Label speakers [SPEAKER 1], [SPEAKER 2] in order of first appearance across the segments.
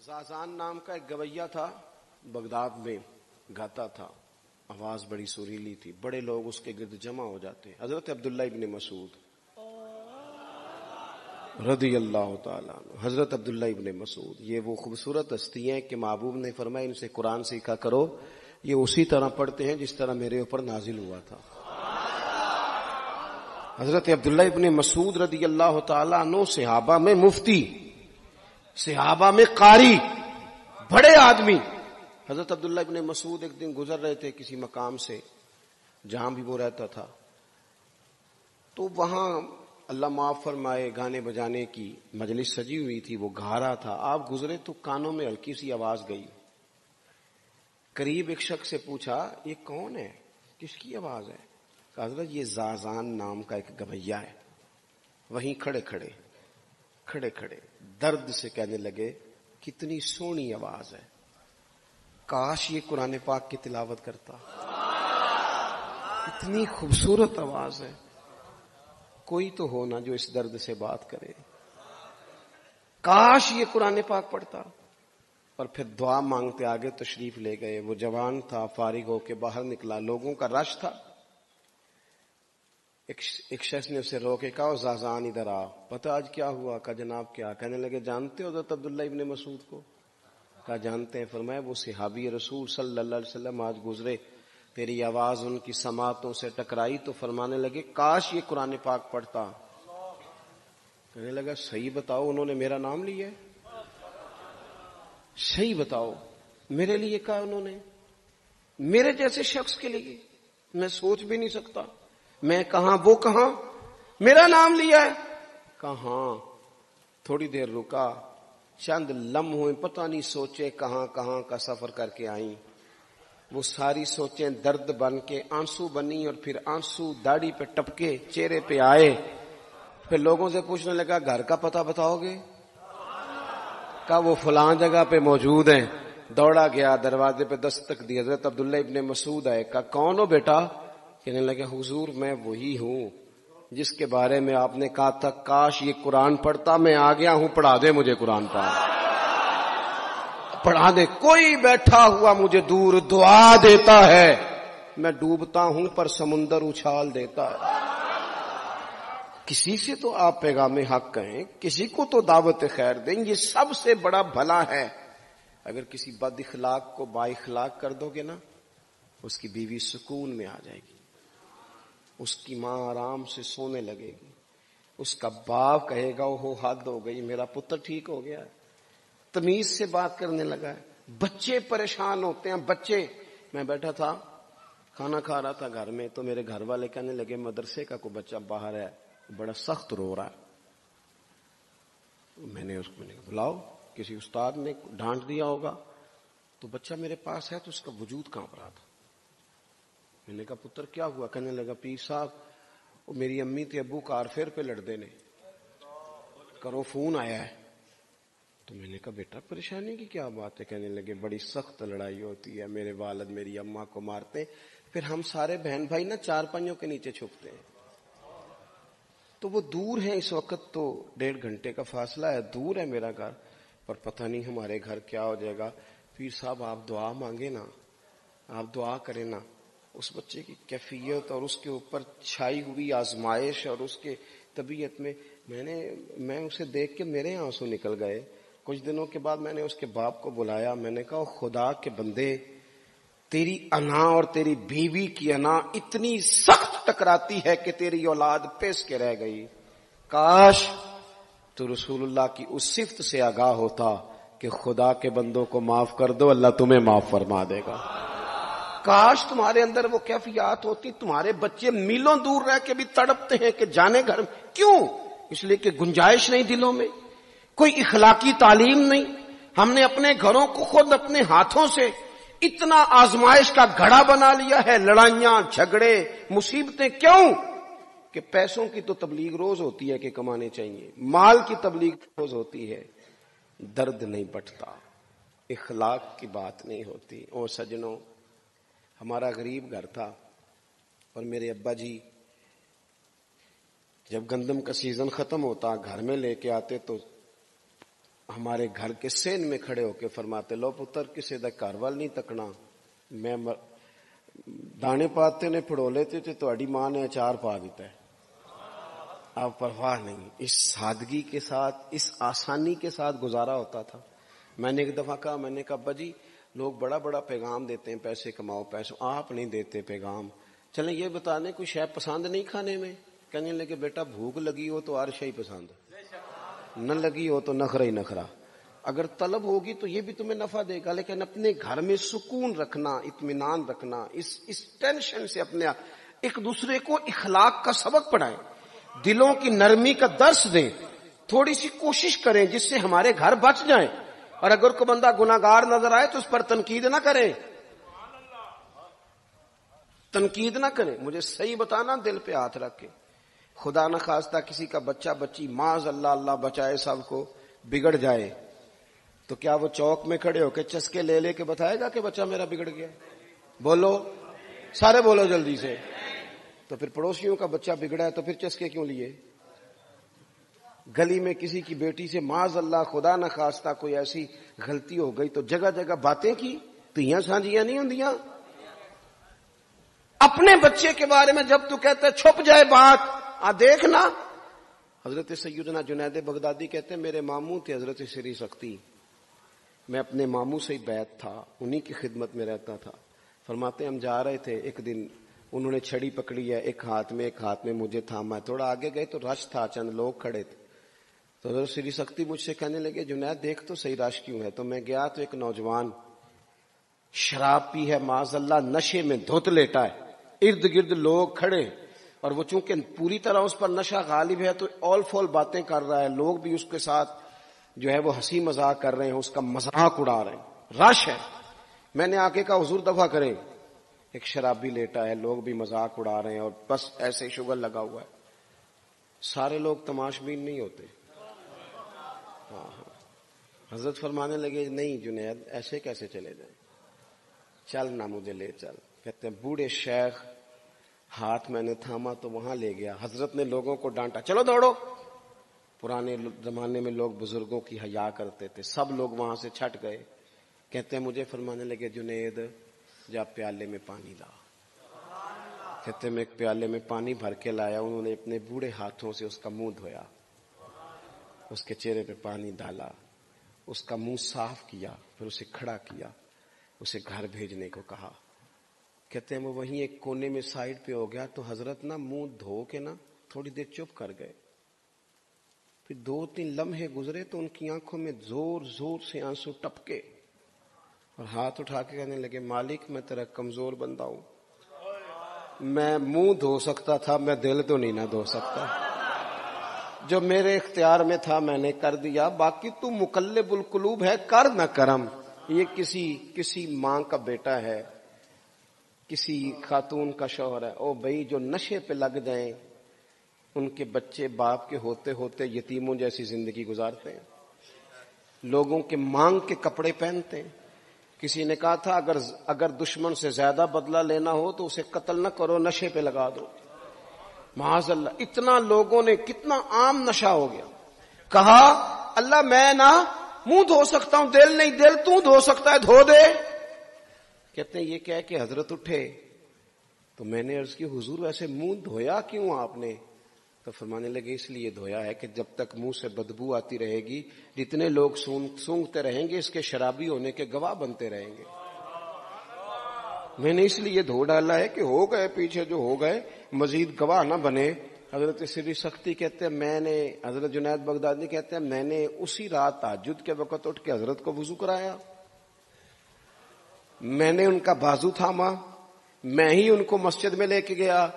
[SPEAKER 1] زازان نام کا ایک گویا تھا، بغداد میں گاتا تھا، آواز بڑی سریلی تھی، بڑے لوگ اس کے گرد جمع ہو جاتے. حضرت عبداللہ ابن مسعود رضی اللہ تعالیٰ عنہ، حضرت عبداللہ ابن مسعود، یہ وہ خوبصورت ہستی ہیں کہ محبوب نے فرمایا ان سے قرآن سیکھا کرو، یہ اسی طرح پڑھتے ہیں جس طرح میرے اوپر نازل ہوا تھا. حضرت عبداللہ ابن مسعود رضی اللہ تعالیٰ عنہ صحابہ میں مفتی، صحابہ میں قاری، بڑے آدمی. حضرت عبداللہ ابن مسعود ایک دن گزر رہے تھے کسی مقام سے جہاں بھی وہ رہتا تھا، تو وہاں اللہ معاف فرمائے گانے بجانے کی مجلس سجی ہوئی تھی، وہ گا رہا تھا. آپ گزرے تو کانوں میں ہلکی سی آواز گئی. قریب ایک شخص سے پوچھا یہ کون ہے، کس کی آواز ہے؟ کہا حضرت یہ زازان نام کا ایک گویا ہے. وہیں کھڑے کھڑے درد سے کہنے لگے کتنی سونی آواز ہے، کاش یہ قرآن پاک کی تلاوت کرتا، اتنی خوبصورت آواز ہے، کوئی تو ہو نا جو اس درد سے بات کرے، کاش یہ قرآن پاک پڑھتا. اور پھر دعا مانگتے آگے تشریف لے گئے. وہ جوان تھا، فارغ ہو کے باہر نکلا، لوگوں کا رش تھا. ایک شخص نے اسے روکے کہا زازان ادھر آ. پتہ آج کیا ہوا؟ کہا جناب کیا؟ کہنے لگے جانتے ہو حضرت عبداللہ ابن مسعود کو؟ کہا جانتے ہیں. فرمایا وہ صحابی رسول صلی اللہ علیہ وسلم آج گزرے، تیری آواز ان کی سماعتوں سے ٹکرائی تو فرمانے لگے کاش یہ قرآن پاک پڑھتا. کہنے لگا صحیح بتاؤ انہوں نے میرا نام لیا ہے؟ صحیح بتاؤ میرے لیے کہا انہوں نے؟ میرے جیسے شخص کے لیے میں سوچ بھی نہیں سکتا. میں کہاں وہ کہاں، میرا نام لیا ہے. کہاں؟ تھوڑی دیر رکا، چند لمحوں پتہ نہیں سوچے کہاں کہاں کا سفر کر کے آئیں. وہ ساری سوچیں درد بن کے آنسو بنی، اور پھر آنسو داڑھی پہ ٹپکے چہرے پہ آئے. پھر لوگوں سے پوچھنے لگا گھر کا پتہ بتاؤ گے؟ کہا وہ فلاں جگہ پہ موجود ہیں. دوڑا گیا، دروازے پہ دستک دی، حضرت عبداللہ ابن مسعود آئے. کہا کون ہو بیٹا؟ کہنے لگے حضور میں وہی ہوں جس کے بارے میں آپ نے کہا تھا کاش یہ قرآن پڑھتا. میں آ گیا ہوں، پڑھا دے مجھے قرآن پاک، پڑھا دے. کوئی بیٹھا ہوا مجھے دور دعا دیتا ہے، میں ڈوبتا ہوں پر سمندر اچھال دیتا ہے. کسی سے تو آپ پیغام حق کہیں، کسی کو تو دعوت خیر دیں، یہ سب سے بڑا بھلا ہے. اگر کسی بد اخلاق کو با اخلاق کر دو گے نا، اس کی بیوی سکون میں آ جائے گی، اس کی ماں آرام سے سونے لگے گی، اس کا باپ کہے گا وہ حد ہو گئی، میرا پتر ٹھیک ہو گیا ہے، تمیز سے بات کرنے لگا ہے. بچے پریشان ہوتے ہیں. بچے، میں بیٹھا تھا کھانا کھا رہا تھا گھر میں، تو میرے گھر والے کہنے لگے مدرسے کا کوئی بچہ باہر ہے، بڑا سخت رو رہا ہے. میں نے اس کو بلاؤ، کسی استاد نے ڈانٹ دیا ہوگا. تو بچہ میرے پاس ہے تو اس کا وجود کانپ رہا تھا. میں نے کہا پتر کیا ہوا؟ کہنے لگا پیر صاحب وہ میری امی تھی ابو کار فیر پہ لڑ دینے، کرو فون آیا ہے. تو میں نے کہا بیٹا پریشانی کی کیا بات ہے؟ کہنے لگے بڑی سخت لڑائی ہوتی ہے، میرے والد میری اماں کو مارتے، پھر ہم سارے بہن بھائی نا چار پائیوں کے نیچے چھپتے ہیں. تو وہ دور ہے اس وقت، تو 1.5 گھنٹے کا فاصلہ ہے، دور ہے میرا گھر، پر پتہ نہیں ہمارے گھر کیا ہو جائے گا. پیر صاحب آپ دعا مانگے نا، آپ دعا کریں نا. اس بچے کی کیفیت اور اس کے اوپر چھائی ہوئی آزمائش اور اس کے طبیعت میں اسے دیکھ کے میرے آنسو نکل گئے. کچھ دنوں کے بعد میں نے اس کے باپ کو بلایا. میں نے کہا خدا کے بندے، تیری انا اور تیری بیوی کی انا اتنی سخت ٹکراتی ہے کہ تیری اولاد پیس کے رہ گئی. کاش تو رسول اللہ کی اس صفت سے آگاہ ہوتا کہ خدا کے بندوں کو معاف کر دو، اللہ تمہیں معاف فرما دے گا. کاش تمہارے اندر وہ کیفیات ہوتی. تمہارے بچے میلوں دور رہ کے بھی تڑپتے ہیں کہ جانے گھر میں. کیوں؟ اس لیے کہ گنجائش نہیں دلوں میں، کوئی اخلاقی تعلیم نہیں. ہم نے اپنے گھروں کو خود اپنے ہاتھوں سے اتنا آزمائش کا گھڑا بنا لیا ہے. لڑائیاں، جھگڑے، مصیبتیں. کیوں؟ کہ پیسوں کی تو تبلیغ روز ہوتی ہے کہ کمانے چاہیے، مال کی تبلیغ روز ہوتی ہے، درد نہیں بٹتا، اخلاق کی بات نہیں ہوتی. او سجنوں، ہمارا غریب گھر تھا اور میرے ابا جی جب گندم کا سیزن ختم ہوتا گھر میں لے کے آتے تو ہمارے گھر کے سین میں کھڑے ہو کے فرماتے لو پتر کسی دا گھر وال نہیں تکنا, میں دانے پاتے نے پھڑولے تھے تو تہاڈی ماں نے اچار پا دیتا ہے, آپ پرواہ نہیں. اس سادگی کے ساتھ, اس آسانی کے ساتھ گزارا ہوتا تھا. میں نے ایک دفعہ کہا, میں نے کہا ابا جی لوگ بڑا بڑا پیغام دیتے ہیں پیسے کماؤ پیسے, آپ نہیں دیتے پیغام, چلیں یہ بتا دیں کوئی شے پسند نہیں کھانے میں؟ کہنے لگے بیٹا بھوک لگی ہو تو ہر شے پسند, نہ لگی ہو تو نخرا ہی نخرا. اگر طلب ہوگی تو یہ بھی تمہیں نفع دے گا, لیکن اپنے گھر میں سکون رکھنا, اطمینان رکھنا, اس ٹینشن سے اپنے ایک دوسرے کو اخلاق کا سبق پڑھائیں, دلوں کی نرمی کا درس دیں, تھوڑی سی کوشش کریں جس سے ہمارے گھر بچ جائیں. اور اگر کوئی بندہ گناہگار نظر آئے تو اس پر تنقید نہ کریں, تنقید نہ کریں, مجھے صحیح بتانا دل پہ ہاتھ رکھ کے. خدا نہ خواستہ کسی کا بچہ بچی معاذ اللہ, اللہ بچائے سب کو, بگڑ جائے تو کیا وہ چوک میں کھڑے ہو کے چسکے لے لے کے بتائے گا کہ بچہ میرا بگڑ گیا؟ بولو سارے, بولو جلدی سے. تو پھر پڑوسیوں کا بچہ بگڑا ہے تو پھر چسکے کیوں لیے؟ گلی میں کسی کی بیٹی سے معاذ اللہ خدا نہ خواستہ کوئی ایسی غلطی ہو گئی تو جگہ جگہ باتیں کی, تیاں سانجیاں نہیں ہوندیاں. اپنے بچے کے بارے میں جب تو کہتا ہے چھپ جائے بات, دیکھنا. حضرت سیدنا جنید بغدادی کہتے ہیں میرے ماموں تھے حضرت سری سختی, میں اپنے ماموں سے ہی بیعت تھا, انہی کی خدمت میں رہتا تھا. فرماتے ہم جا رہے تھے, ایک دن انہوں نے چھڑی پکڑی ہے, ایک ہاتھ میں مجھے تھاما. تھوڑا آگے گئے تو رش تھا, چند لوگ کھڑے تھے. تو حضرت سری سختی مجھ سے کہنے لگے جنید دیکھ تو صحیح رش کیوں ہے. تو میں گیا تو ایک نوجوان شراب پی ہے, معاذ اللہ نشے میں دھت لیٹا ہے, ارد گرد لوگ کھڑے, اور وہ چونکہ پوری طرح اس پر نشہ غالب ہے تو اول فول باتیں کر رہا ہے, لوگ بھی اس کے ساتھ جو ہے وہ ہنسی مذاق کر رہے ہیں, اس کا مذاق اڑا رہے ہیں, رش ہے. میں نے آ کے کہا حضور دفع کریں, ایک شرابی لیٹا ہے, لوگ بھی مذاق اڑا رہے ہیں اور بس ایسے شغل لگا ہوا ہے. سارے لوگ تماشبین نہیں ہوتے. حضرت فرمانے لگے نہیں جنید ایسے کیسے چلے جائیں, چل نہ مجھے لے چل. کہتے ہیں بوڑھے شیخ, ہاتھ میں نے تھاما تو وہاں لے گیا. حضرت نے لوگوں کو ڈانٹا چلو دوڑو. پرانے زمانے میں لوگ بزرگوں کی حیا کرتے تھے, سب لوگ وہاں سے چھٹ گئے. کہتے ہیں مجھے فرمانے لگے جنید جا پیالے میں پانی لا. کہتے ہیں میں ایک پیالے میں پانی بھر کے لایا, انہوں نے اپنے بوڑھے ہاتھوں سے اس کا منہ دھویا, اس کے چہرے پہ پانی ڈالا, اس کا منہ صاف کیا, پھر اسے کھڑا کیا, اسے گھر بھیجنے کو کہا. کہتے ہیں وہ وہیں ایک کونے میں سائڈ پہ ہو گیا تو حضرت نا منہ دھو کے نا تھوڑی دیر چپ کر گئے. پھر 2-3 لمحے گزرے تو ان کی آنکھوں میں زور زور سے آنسو ٹپکے اور ہاتھ اٹھا کے کہنے لگے مالک میں تیرا کمزور بندہ ہوں, میں منہ دھو سکتا تھا, میں دل تو نہیں نہ دھو سکتا. جو میرے اختیار میں تھا میں نے کر دیا, باقی تو مقلب القلوب ہے, کر نہ کرم. یہ کسی ماں کا بیٹا ہے, کسی خاتون کا شوہر ہے, او بھائی جو نشے پہ لگ جائیں ان کے بچے باپ کے ہوتے ہوتے یتیموں جیسی زندگی گزارتے ہیں, لوگوں کے مانگ کے کپڑے پہنتے ہیں. کسی نے کہا تھا اگر دشمن سے زیادہ بدلہ لینا ہو تو اسے قتل نہ کرو, نشے پہ لگا دو. معاذ اللہ, اتنا لوگوں نے, کتنا عام نشہ ہو گیا. کہا اللہ میں نہ منہ دھو سکتا ہوں, دل نہیں, دل تو دھو سکتا ہے, دھو دے. کہتے ہیں یہ کہہ کہ حضرت اٹھے تو میں نے عرض کی حضور ویسے منہ دھویا کیوں آپ نے؟ تو فرمانے لگے اس لیے دھویا ہے کہ جب تک منہ سے بدبو آتی رہے گی جتنے لوگ سونگتے رہیں گے اس کے شرابی ہونے کے گواہ بنتے رہیں گے. میں نے اس لیے دھو ڈالا ہے کہ ہو گئے پیچھے جو ہو گئے مزید گواہ نہ بنے. حضرت سری سختی کہتے ہیں میں نے, حضرت جنید بغدادی کہتے ہیں میں نے اسی رات تہجد کے وقت اٹھ کے حضرت کو وضو کرایا, میں نے ان کا بازو تھاما, میں ہی ان کو مسجد میں لے کے گیا.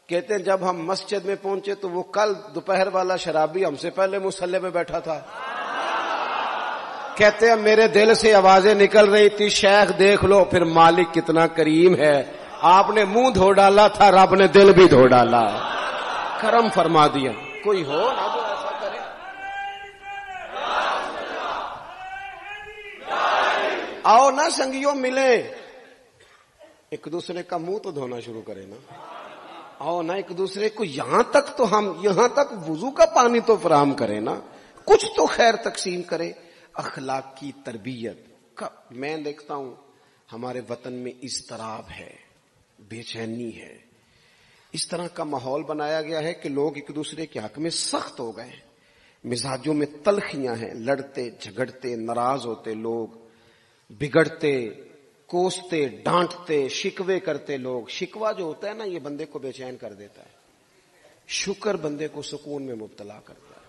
[SPEAKER 1] کہتے ہیں جب ہم مسجد میں پہنچے تو وہ کل دوپہر والا شرابی ہم سے پہلے مصلی میں بیٹھا تھا. کہتے ہیں میرے دل سے آوازیں نکل رہی تھی شیخ دیکھ لو پھر مالک کتنا کریم ہے, آپ نے منہ دھو ڈالا تھا, رب نے دل بھی دھو ڈالا, کرم فرما دیا. کوئی ہو نہ جو ایسا کرے. آؤ نا سنگیوں ملے, ایک دوسرے کا منہ تو دھونا شروع کرے نا. آؤ نا ایک دوسرے کو یہاں تک وضو کا پانی تو فراہم کرے نا, کچھ تو خیر تقسیم کرے. اخلاقی تربیت کا میں دیکھتا ہوں ہمارے وطن میں اضطراب ہے، بے چینی ہے، اس طرح کا ماحول بنایا گیا ہے کہ لوگ ایک دوسرے کے حق میں سخت ہو گئے ہیں، مزاجوں میں تلخیاں ہیں، لڑتے جھگڑتے ناراض ہوتے لوگ، بگڑتے کوستے ڈانٹتے شکوے کرتے لوگ۔ شکوہ جو ہوتا ہے نا یہ بندے کو بے چین کر دیتا ہے، شکر بندے کو سکون میں مبتلا کرتا ہے۔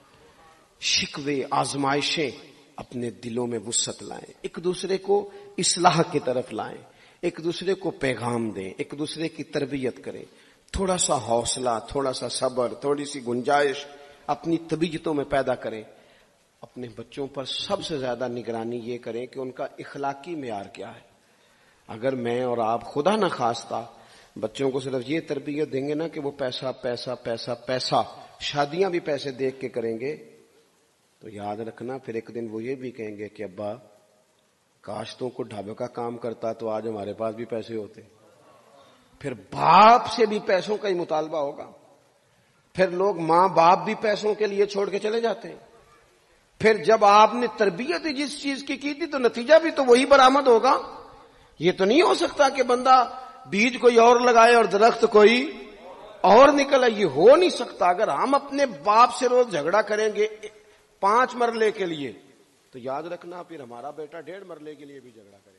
[SPEAKER 1] شکوے آزمائشیں اپنے دلوں میں وسعت لائیں، ایک دوسرے کو اصلاح کی طرف لائیں، ایک دوسرے کو پیغام دیں، ایک دوسرے کی تربیت کریں، تھوڑا سا حوصلہ، تھوڑا سا صبر، تھوڑی سی گنجائش اپنی طبیعتوں میں پیدا کریں۔ اپنے بچوں پر سب سے زیادہ نگرانی یہ کریں کہ ان کا اخلاقی معیار کیا ہے۔ اگر میں اور آپ خدا نہ خواستہ بچوں کو صرف یہ تربیت دیں گے نا کہ وہ پیسہ پیسہ پیسہ پیسہ، شادیاں بھی پیسے دیکھ کے کریں گے، تو یاد رکھنا پھر ایک دن وہ یہ بھی کہیں گے کہ ابا کاش تو کو ڈھابے کا کام کرتا تو آج ہمارے پاس بھی پیسے ہوتے۔ پھر باپ سے بھی پیسوں کا ہی مطالبہ ہوگا، پھر لوگ ماں باپ بھی پیسوں کے لیے چھوڑ کے چلے جاتے ہیں۔ پھر جب آپ نے تربیت جس چیز کی تھی تو نتیجہ بھی تو وہی برآمد ہوگا۔ یہ تو نہیں ہو سکتا کہ بندہ بیج کوئی اور لگائے اور درخت کوئی اور نکلے، یہ ہو نہیں سکتا۔ اگر ہم اپنے باپ سے روز جھگڑا کریں گے 5 مرلے کے لیے تو یاد رکھنا پھر ہمارا بیٹا 1.5 مرلے کے لیے بھی جھگڑا کرے۔